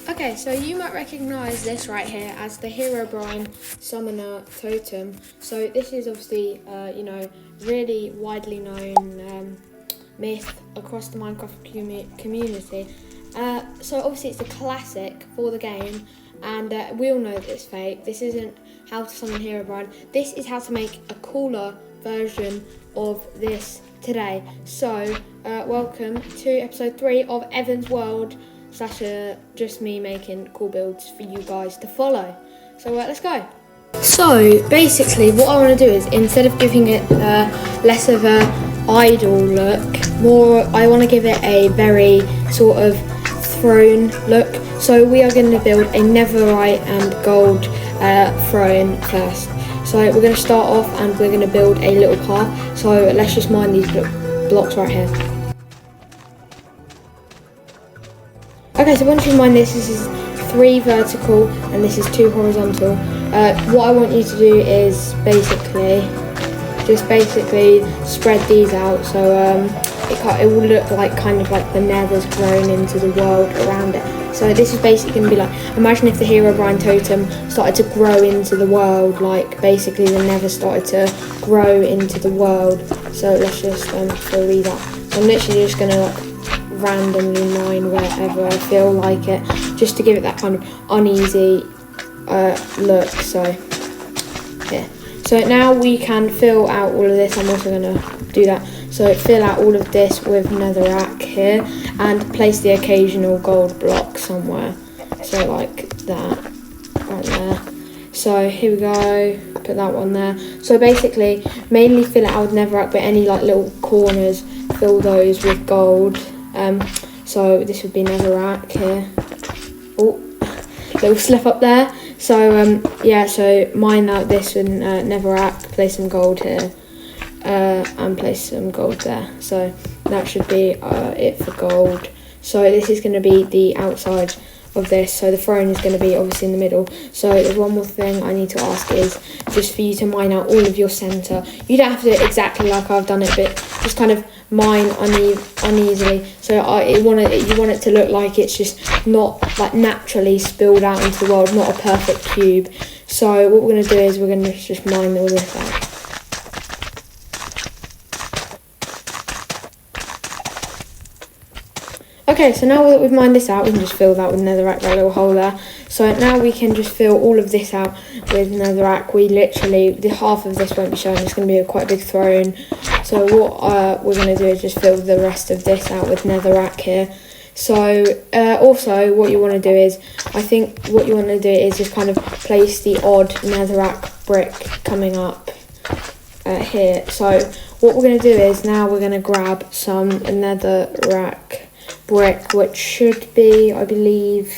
Okay, so you might recognise this right here as the Herobrine Summoner Totem. So this is obviously, really widely known myth across the Minecraft community. So obviously it's a classic for the game, and we all know that it's fake. This isn't how to summon Herobrine. This is how to make a cooler version of this today. So welcome to episode 3 of Evan's World / just me making cool builds for you guys to follow. So let's go. So basically what I want to do is, instead of giving it less of a idle look, I want to give it a very sort of throne look. So we are going to build a netherite and gold throne first. So we're going to start off and we're going to build a little path. So let's just mine these blocks right here. Okay, so once you mine this is 3 vertical and this is 2 horizontal. What I want you to do is basically spread these out, so it will look like kind of like the nether's grown into the world around it. So this is basically going to be like, imagine if the Herobrine totem started to grow into the world, like basically the nether started to grow into the world. So let's just fill these up. So I'm literally just going to randomly mine wherever I feel like it, just to give it that kind of uneasy look. So yeah, so now we can fill out all of this. I'm also going to do that. So fill out all of this with netherrack here and place the occasional gold block somewhere, so like that right there. So here we go, put that one there. So basically mainly fill it out with netherrack, but any like little corners, fill those with gold. So this would be netherrack here. Oh, little slip up there. So yeah, so mine out this with netherrack, place some gold here, and place some gold there. So that should be it for gold. So this is going to be the outside of this. So the throne is going to be obviously in the middle. So there's one more thing I need to ask, is just for you to mine out all of your center. You don't have to do it exactly like I've done it, but just kind of mine uneasily. So you want it to look like it's just not like naturally spilled out into the world, not a perfect cube. So what we're going to do is we're going to just mine all this out. Okay, so now that we've mined this out, we can just fill that with netherrack, that little hole there. So now we can just fill all of this out with netherrack. The half of this won't be shown, it's going to be quite a big throne. So what we're going to do is just fill the rest of this out with netherrack here. So also what you want to do is, just kind of place the odd netherrack brick coming up here. So what we're going to do is, now we're going to grab some netherrack brick, which should be, I believe,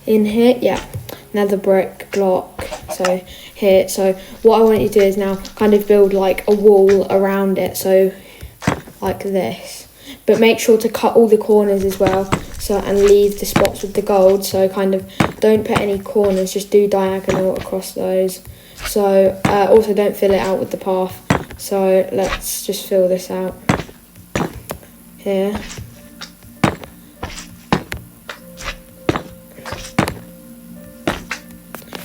in here. Yeah, nether brick block. So here. So what I want you to do is now kind of build like a wall around it, so like this, but make sure to cut all the corners as well, so, and leave the spots with the gold. So kind of don't put any corners, just do diagonal across those. So also don't fill it out with the path. So let's just fill this out here.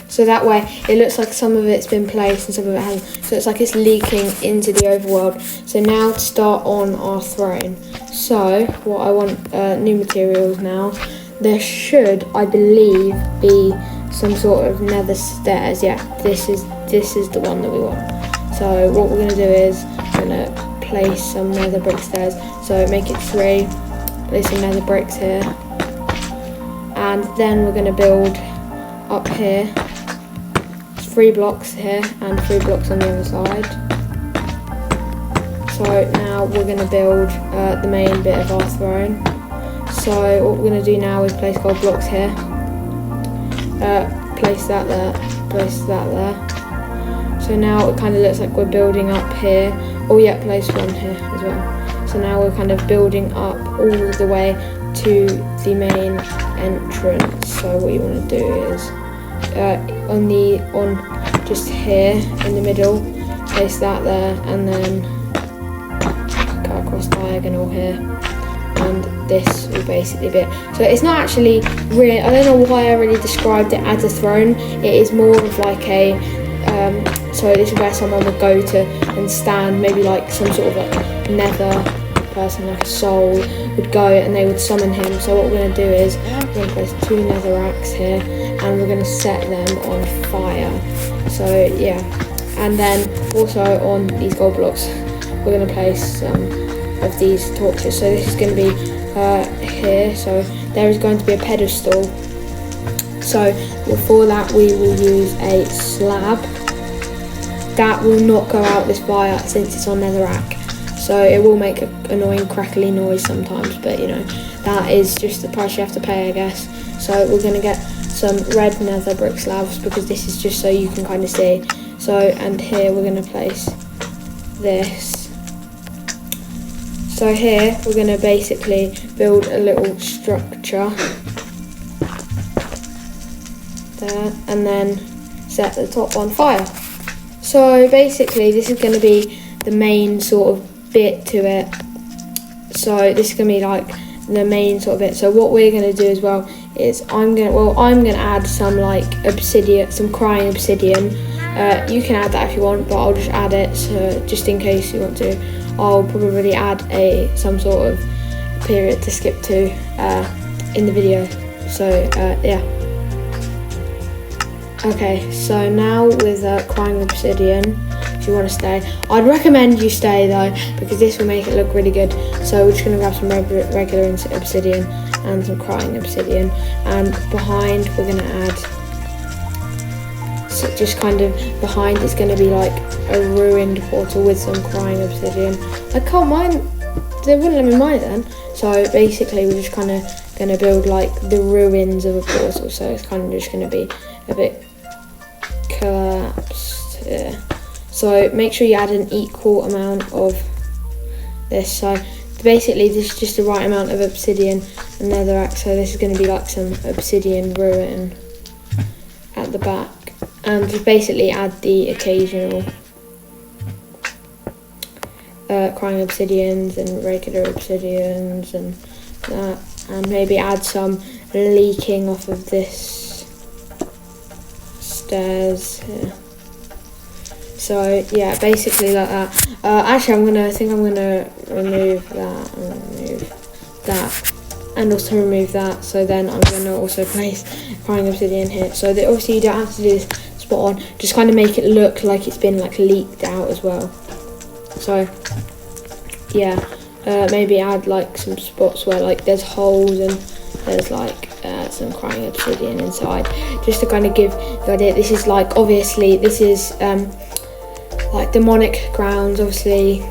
So that way it looks like some of it's been placed and some of it hasn't. So it's like it's leaking into the overworld. So now to start on our throne. So what I want, new materials now. There should, I believe, be some sort of nether stairs. Yeah, this is the one that we want. So what we're going to do is we're going to place some nether brick stairs. So make it 3, place some nether bricks here. And then we're going to build up here. 3 blocks here and 3 blocks on the other side. So now we're going to build the main bit of our throne. So what we're going to do now is place gold blocks here, place that there, place that there. So now it kind of looks like we're building up here. Oh yeah, place one here as well. So now we're kind of building up all the way to the main entrance. So what you want to do is on just here in the middle, place that there, and then cut across diagonal here, and this will basically be it. So it's not actually really, I don't know why I really described it as a throne. It is more of like a, so this is where someone would go to and stand, maybe like some sort of like nether person, like a soul, would go and they would summon him. So what we're going to do is we're going to place 2 netherracks here and we're going to set them on fire. So yeah, and then also on these gold blocks we're going to place some of these torches. So this is going to be here, so there is going to be a pedestal. So for that we will use a slab that will not go out this fire since it's on netherrack. So it will make an annoying crackly noise sometimes, but you know, that is just the price you have to pay, I guess. So we're going to get some red nether brick slabs because this is just so you can kind of see. So, and here we're going to place this. So here we're going to basically build a little structure there and then set the top on fire. So basically this is going to be the main sort of bit to it. So this is going to be like the main sort of bit. So what we're going to do as well is I'm going to add some like obsidian, some crying obsidian. You can add that if you want, but I'll just add it so just in case you want to. I'll probably add some sort of period to skip to in the video. So yeah. Okay, so now with crying obsidian, if you want to stay, I'd recommend you stay though because this will make it look really good. So we're just going to grab some regular obsidian and some crying obsidian, and behind we're going to add, so just kind of behind it's going to be like a ruined portal with some crying obsidian. I can't mine, they wouldn't let me mine it then. So basically we're just kind of going to build like the ruins of a portal, so it's kind of just going to be a bit collapsed here. So make sure you add an equal amount of this. So basically this is just the right amount of obsidian and netherrack. So this is going to be like some obsidian ruin at the back, and just basically add the occasional crying obsidians and regular obsidians and that, and maybe add some leaking off of this stairs here. So yeah, basically like that. Actually, I think I'm gonna remove that and also remove that. So then I'm gonna also place crying obsidian here. So that obviously you don't have to do this spot on. Just kind of make it look like it's been like leaked out as well. So yeah, maybe add like some spots where like there's holes and there's like some crying obsidian inside, just to kind of give the idea. This is like, obviously this is like demonic grounds, obviously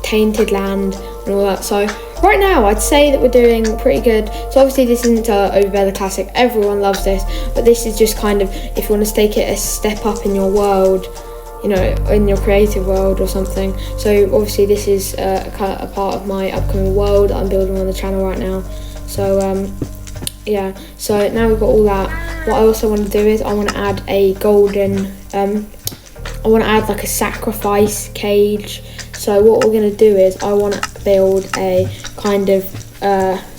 tainted land and all that. So right now I'd say that we're doing pretty good. So obviously this isn't Overbear the Classic, everyone loves this, but this is just kind of if you want to take it a step up in your world, you know, in your creative world or something. So obviously this is a part of my upcoming world that I'm building on the channel right now. So yeah, so now we've got all that. What I also want to do is I want to add a golden I want to add like a sacrifice cage. So what we're going to do is I want to build a kind of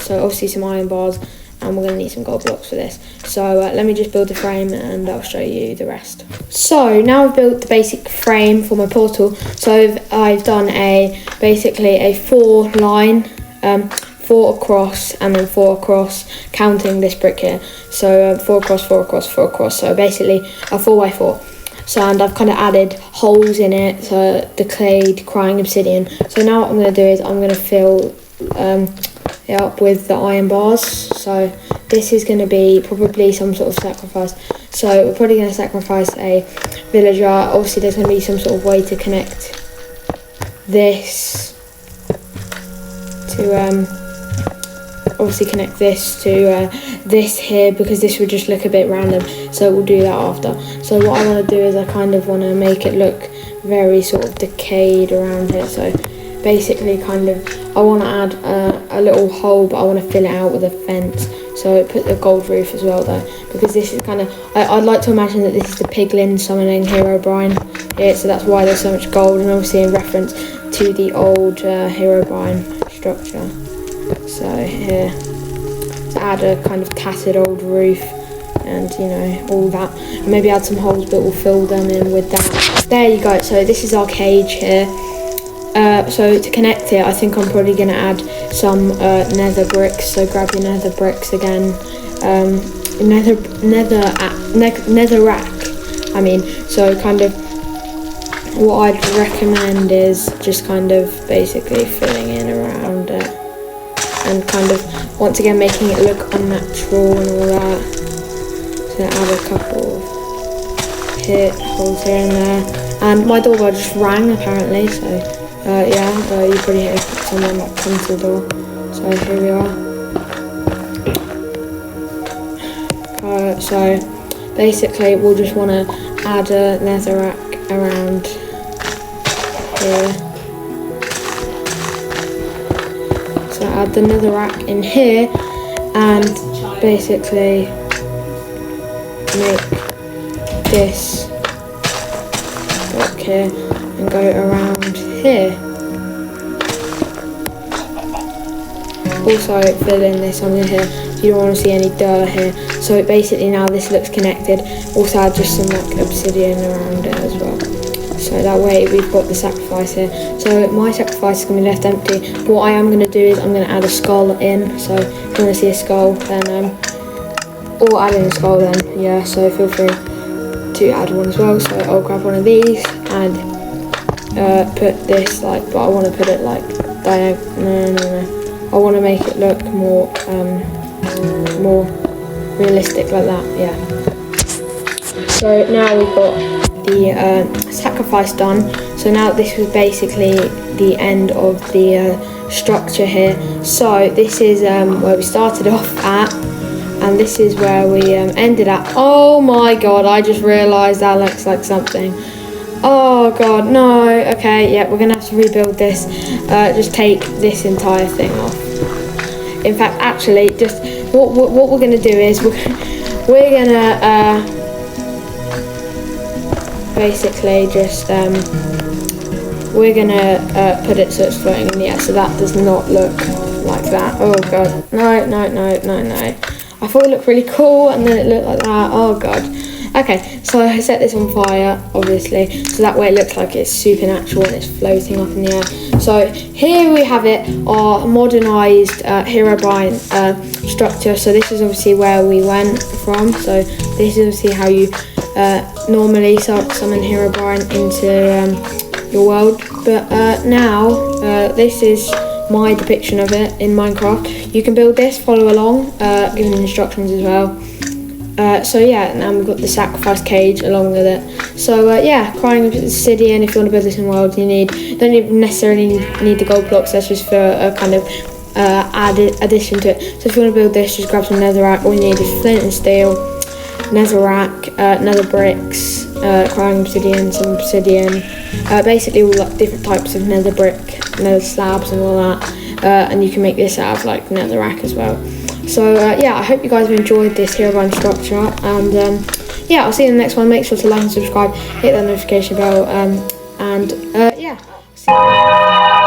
so obviously some iron bars, and we're going to need some gold blocks for this. So let me just build the frame and I'll show you the rest. So now I've built the basic frame for my portal. So I've done basically a 4 line, 4 across and then 4 across, counting this brick here. So 4 across, 4 across, 4 across. So basically a 4x4. So, and I've kind of added holes in it, so the clay crying obsidian. So now what I'm going to do is I'm going to fill it up with the iron bars. So this is going to be probably some sort of sacrifice. So we're probably going to sacrifice a villager. Obviously there's going to be some sort of way to connect this to obviously connect this to this here, because this would just look a bit random, so we'll do that after. So what I want to do is I kind of want to make it look very sort of decayed around here. So basically kind of I want to add a little hole, but I want to fill it out with a fence. So put the gold roof as well though, because this is kind of, I'd like to imagine that this is the piglin summoning Herobrine here, so that's why there's so much gold, and obviously in reference to the old Herobrine structure. So here, to add a kind of tattered old roof, and you know, all that, and maybe add some holes, but we'll fill them in with that. There you go. So this is our cage here. So to connect it, I think I'm probably going to add some nether bricks. So grab your nether bricks again. Netherrack. I mean, so kind of what I'd recommend is just kind of basically filling in around it, and kind of once again making it look unnatural and all that. So add a couple of holes here and there. And my doorbell just rang apparently, so yeah, you probably hear someone like come to the door. So here we are. So basically we'll just want to add a netherrack around here. So add the netherrack in here and basically make this block here and go around here. Also fill in this under here, you don't want to see any dirt here. So basically now this looks connected. Also add just some like obsidian around it as well. So that way we've got the sacrifice here. So my sacrifice is going to be left empty. What I am going to do is I'm going to add a skull in. So if you want to see a skull, then or add in a skull then, yeah, so feel free to add one as well. So I'll grab one of these and put this like, but I want to put it like no. I want to make it look more more realistic like that, yeah. So now we've got the sacrifice done. So now this was basically the end of the structure here. So this is where we started off at, and this is where we ended at. Oh my god, I just realised that looks like something. Oh god, no. Okay, yeah, we're gonna have to rebuild this. Just take this entire thing off. In fact, actually, just what we're gonna do is we're gonna basically just we're gonna put it so it's floating in the air, so that does not look like that. Oh god, no. I thought it looked really cool, and then it looked like that. Oh god. Okay, so I set this on fire, obviously, so that way it looks like it's supernatural and it's floating up in the air. So here we have it, our modernised Herobrine structure. So this is obviously where we went from. So this is obviously how you normally summon Herobrine into your world. But now, this is my depiction of it in Minecraft. You can build this, follow along, given instructions as well. So yeah, now we've got the sacrifice cage along with it. So yeah, crying obsidian. If you want to build this in world, don't even necessarily need the gold blocks. That's just for a kind of addition to it. So if you want to build this, just grab some netherrack. All you need is flint and steel, netherrack, nether bricks, crying obsidian, some obsidian, basically all like different types of nether brick, nether slabs and all that. And you can make this out of like netherrack as well. So yeah, I hope you guys have enjoyed this Herobrine structure, and yeah, I'll see you in the next one. Make sure to like and subscribe, hit that notification bell, and yeah, see you.